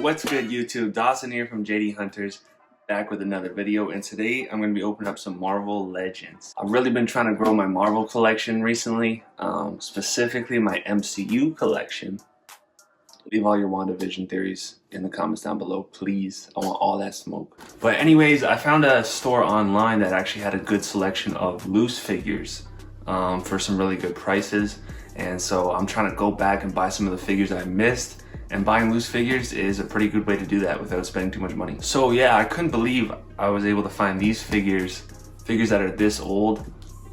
What's good, YouTube? Dawson here from jdhunters, back with another video, and today I'm going to be opening up some Marvel Legends. I've really been trying to grow my Marvel collection recently, specifically my MCU collection. Leave all your WandaVision theories in the comments down below, please. I want all that smoke. But anyways, I found a store online that actually had a good selection of loose figures for some really good prices. And so I'm trying to go back and buy some of the figures I missed. And buying loose figures is a pretty good way to do that without spending too much money. So yeah, I couldn't believe I was able to find these figures that are this old,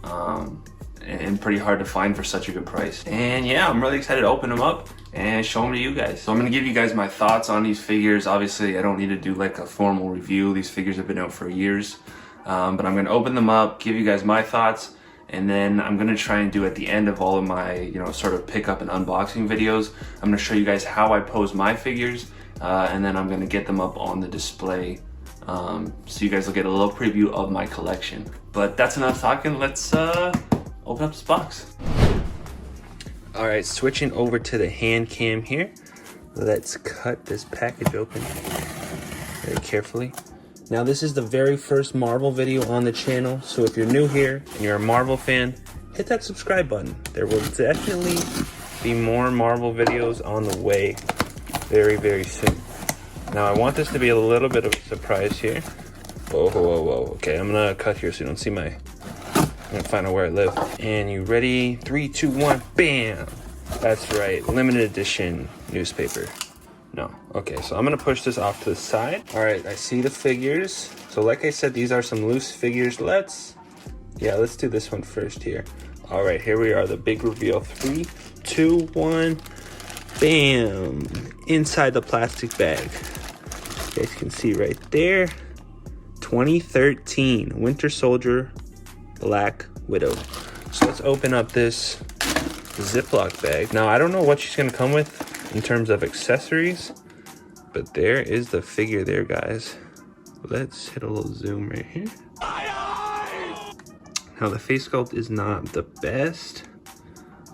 and pretty hard to find for such a good price. And yeah, I'm really excited to open them up and show them to you guys. So I'm gonna give you guys my thoughts on these figures. Obviously, I don't need to do like a formal review. These figures have been out for years, but I'm gonna open them up, give you guys my thoughts, and then I'm gonna try and do at the end of all of my, sort of pick up and unboxing videos, I'm gonna show you guys how I pose my figures, and then I'm gonna get them up on the display, so you guys will get a little preview of my collection. But that's enough talking. Let's open up this box. All right, switching over to the hand cam here. Let's cut this package open very carefully. Now, this is the very first Marvel video on the channel, so if you're new here and you're a Marvel fan, hit that subscribe button. There will definitely be more Marvel videos on the way very, very soon. Now, I want this to be a little bit of a surprise here. Whoa, whoa, whoa. Okay, I'm gonna cut here so you don't see I'm gonna find out where I live. And you ready? 3, 2, 1, bam! That's right, limited edition newspaper. No. Okay, so I'm gonna push this off to the side. All right, I see the figures. So like I said, these are some loose figures. Let's do this one first here. All right, here we are, the big reveal. 3, 2, 1, bam! Inside the plastic bag. You guys can see right there. 2013 Winter Soldier Black Widow. So let's open up this Ziploc bag. Now, I don't know what she's gonna come with in terms of accessories, but there is the figure there, guys. Let's hit a little zoom right here. Now, the face sculpt is not the best,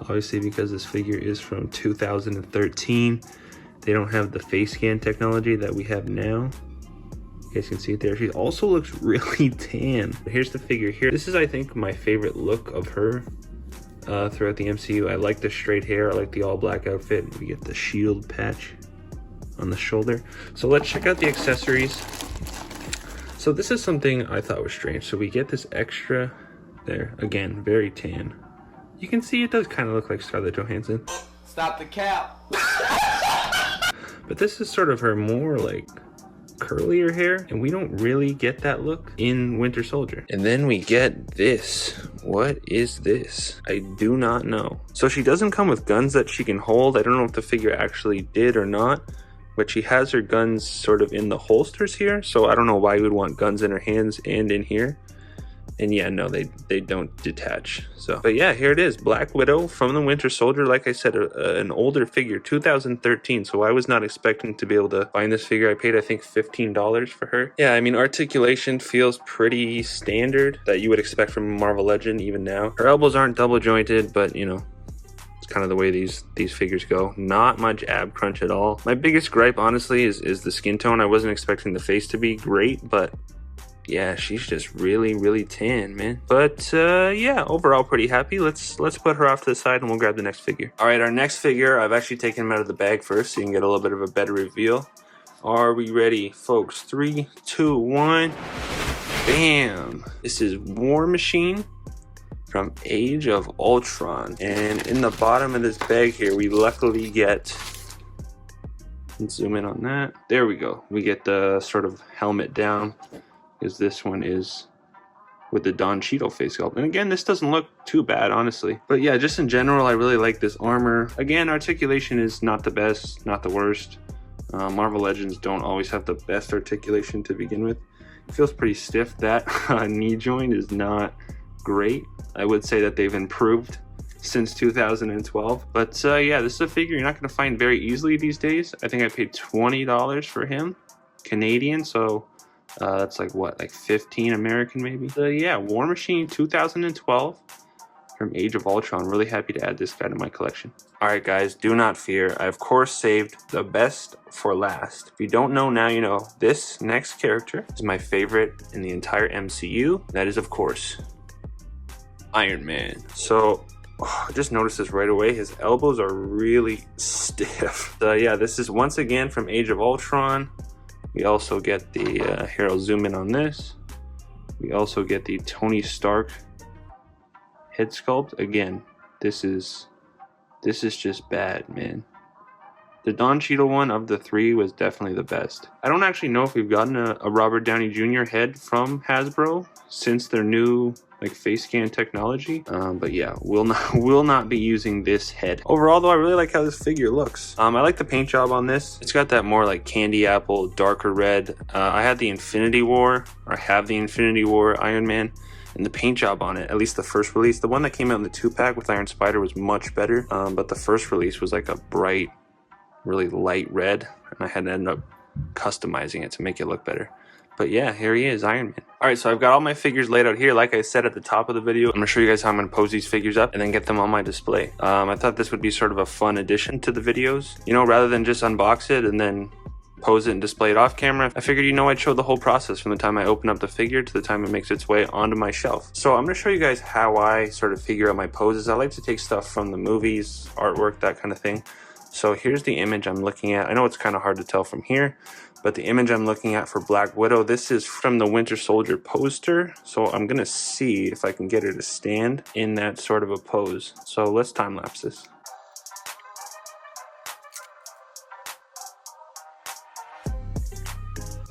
obviously, because this figure is from 2013. They don't have the face scan technology that we have now. You guys can see it there. She also looks really tan. Here's the figure here. This is, I think, my favorite look of her throughout the MCU. I like the straight hair. I like the all black outfit. We get the shield patch on the shoulder. So let's check out the accessories. So this is something I thought was strange. So we get this extra there. Again, very tan. You can see it does kind of look like Scarlett Johansson. Stop the cap. But this is sort of her more like curlier hair, and we don't really get that look in Winter Soldier. And then we get this. What is this? I do not know. So she doesn't come with guns that she can hold. I don't know if the figure actually did or not, but she has her guns sort of in the holsters here, so I don't know why you would want guns in her hands and in here. And yeah, no, they don't detach. So, but yeah, here it is, Black Widow from the Winter Soldier. Like I said, an older figure, 2013. So I was not expecting to be able to find this figure. I paid, I think, $15 for her. Yeah, I mean, articulation feels pretty standard that you would expect from a Marvel Legend even now. Her elbows aren't double jointed, but it's kind of the way these figures go. Not much ab crunch at all. My biggest gripe, honestly, is the skin tone. I wasn't expecting the face to be great, but yeah, she's just really, really tan, man. But yeah, overall pretty happy. Let's put her off to the side and we'll grab the next figure. All right, our next figure, I've actually taken him out of the bag first so you can get a little bit of a better reveal. Are we ready, folks? 3, 2, 1, bam! This is War Machine from Age of Ultron. And in the bottom of this bag here, we luckily get, let's zoom in on that. There we go. We get the sort of helmet down, because this one is with the Don Cheadle face sculpt. And again, this doesn't look too bad, honestly. But yeah, just in general, I really like this armor. Again, articulation is not the best, not the worst. Marvel Legends don't always have the best articulation to begin with. It feels pretty stiff. That knee joint is not great. I would say that they've improved since 2012. But yeah, this is a figure you're not gonna find very easily these days. I think I paid $20 for him, Canadian, so that's like what, like 15 American maybe. So yeah, War Machine 2012 from Age of Ultron. Really happy to add this guy to my collection. Alright guys, do not fear. I of course saved the best for last. If you don't know now, you know. This next character is my favorite in the entire MCU. That is of course Iron Man. So I just noticed this right away. His elbows are really stiff. Yeah, this is once again from Age of Ultron. We also get the, here I'll zoom in on this. We also get the Tony Stark head sculpt. Again, this is just bad, man. The Don Cheadle one of the three was definitely the best. I don't actually know if we've gotten a Robert Downey Jr. head from Hasbro since their new like face scan technology, but yeah, will not be using this head. Overall though, I really like how this figure looks. I like the paint job on this. It's got that more like candy apple, darker red. I had the Infinity War, or I have the Infinity War Iron Man, and the paint job on it, at least the first release, the one that came out in the 2-pack with Iron Spider was much better, but the first release was like a bright, really light red, and I had to end up customizing it to make it look better. But yeah, here he is, Iron Man. Alright, so I've got all my figures laid out here. Like I said at the top of the video, I'm going to show you guys how I'm going to pose these figures up and then get them on my display. I thought this would be sort of a fun addition to the videos. You know, rather than just unbox it and then pose it and display it off camera, I figured, you know, I'd show the whole process from the time I open up the figure to the time it makes its way onto my shelf. So I'm going to show you guys how I sort of figure out my poses. I like to take stuff from the movies, artwork, that kind of thing. So here's the image I'm looking at. I know it's kind of hard to tell from here, but the image I'm looking at for Black Widow, this is from the Winter Soldier poster. So I'm going to see if I can get her to stand in that sort of a pose. So let's time lapse this.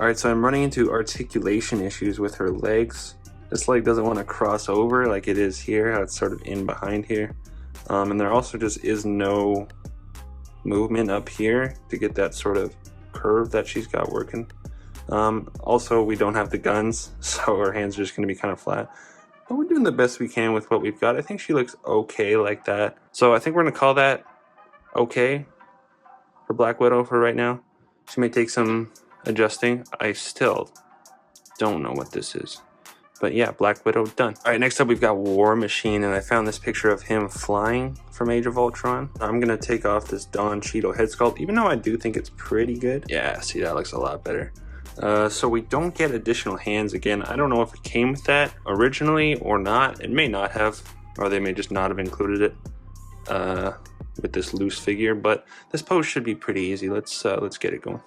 Alright, so I'm running into articulation issues with her legs. This leg doesn't want to cross over like it is here, how it's sort of in behind here. And there also just is no movement up here to get that sort of curve that she's got working. Also, we don't have the guns, so her hands are just going to be kind of flat. But we're doing the best we can with what we've got. I think she looks okay like that. So I think we're going to call that okay for Black Widow for right now. She may take some adjusting. I still don't know what this is. But yeah, Black Widow done. Alright, next up we've got War Machine, and I found this picture of him flying from Age of Ultron. I'm gonna take off this Don Cheadle head sculpt, even though I do think it's pretty good. Yeah, see, that looks a lot better. So we don't get additional hands again. I don't know if it came with that originally or not. It may not have, or they may just not have included it with this loose figure, but this pose should be pretty easy. Let's get it going.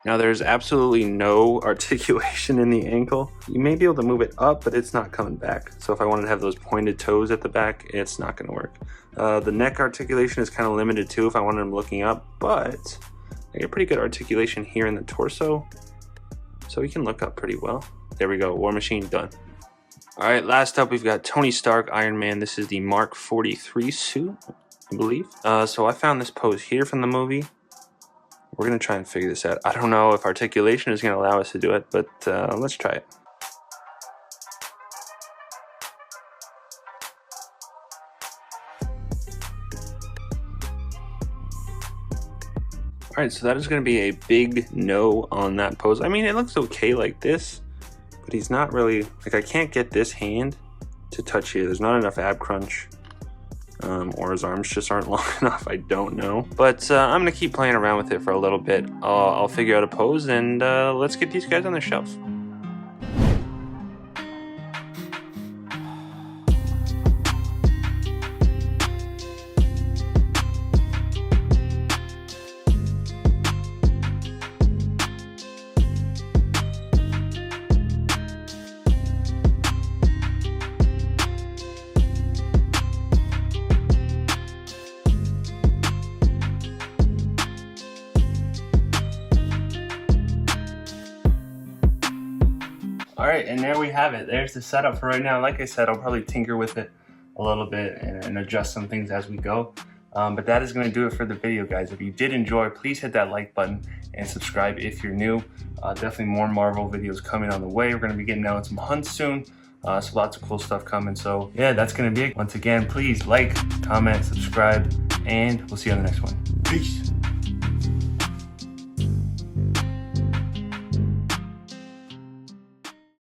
Now there's absolutely no articulation in the ankle. You may be able to move it up, but it's not coming back. So if I wanted to have those pointed toes at the back, it's not gonna work. The neck articulation is kind of limited too if I wanted them looking up, but I get pretty good articulation here in the torso. So we can look up pretty well. There we go, War Machine done. All right, last up we've got Tony Stark, Iron Man. This is the Mark 43 suit, I believe. So I found this pose here from the movie. We're going to try and figure this out. I don't know if articulation is going to allow us to do it, but let's try it. Alright, so that is going to be a big no on that pose. I mean, it looks okay like this, but he's not really, like I can't get this hand to touch here. There's not enough ab crunch. Or his arms just aren't long enough, I don't know. But I'm gonna keep playing around with it for a little bit. I'll figure out a pose, and let's get these guys on the shelf. Alright, and there we have it. There's the setup for right now. Like I said, I'll probably tinker with it a little bit and adjust some things as we go. But that is going to do it for the video, guys. If you did enjoy, please hit that like button and subscribe if you're new. Definitely more Marvel videos coming on the way. We're going to be getting out some hunts soon. So lots of cool stuff coming. So yeah, that's going to be it. Once again, please like, comment, subscribe, and we'll see you on the next one. Peace.